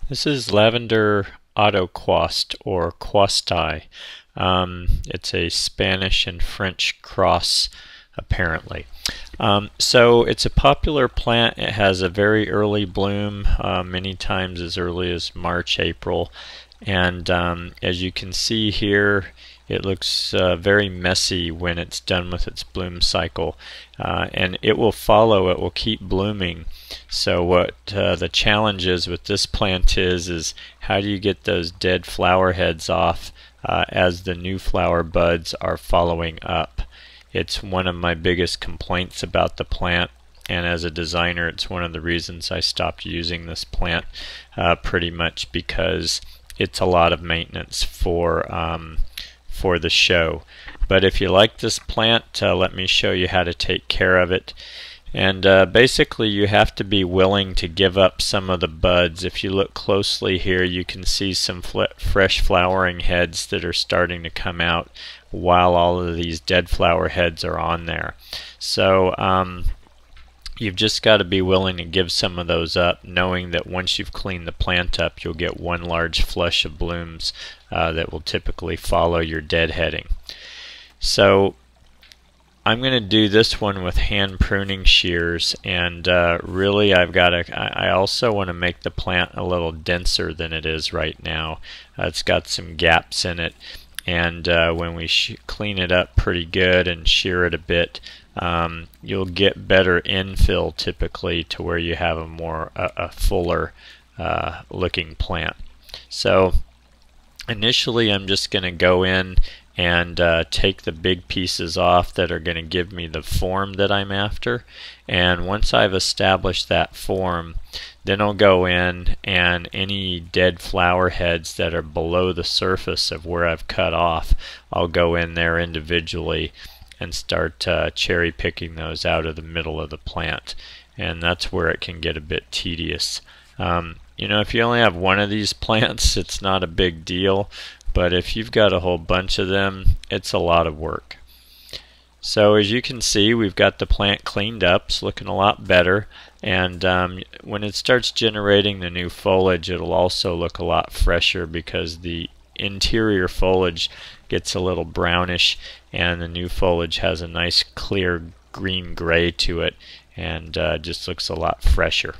This is Lavandula Otto Quast or Quasti. It's a Spanish and French cross, apparently. So it's a popular plant. It has a very early bloom, many times as early as March, April. And as you can see here, it looks very messy when it's done with its bloom cycle. And it will keep blooming. So what the challenge is with this plant is how do you get those dead flower heads off as the new flower buds are following up. It's one of my biggest complaints about the plant, and as a designer it's one of the reasons I stopped using this plant, pretty much because it's a lot of maintenance for the show. But if you like this plant, let me show you how to take care of it. And basically you have to be willing to give up some of the buds. If you look closely here, you can see some fresh flowering heads that are starting to come out while all of these dead flower heads are on there. So you've just got to be willing to give some of those up, knowing that once you've cleaned the plant up, you'll get one large flush of blooms that will typically follow your deadheading. So I'm going to do this one with hand pruning shears, and really I also want to make the plant a little denser than it is right now. It's got some gaps in it, and when we clean it up pretty good and shear it a bit, you'll get better infill typically to where you have a fuller looking plant. So initially I'm just going to go in and take the big pieces off that are going to give me the form that I'm after. And once I've established that form, then I'll go in, and any dead flower heads that are below the surface of where I've cut off, I'll go in there individually and start cherry picking those out of the middle of the plant. And that's where it can get a bit tedious. You know, if you only have one of these plants, it's not a big deal. But if you've got a whole bunch of them, it's a lot of work. So as you can see, we've got the plant cleaned up. It's looking a lot better. And when it starts generating the new foliage, it'll also look a lot fresher because the interior foliage gets a little brownish and the new foliage has a nice clear green-gray to it, and just looks a lot fresher.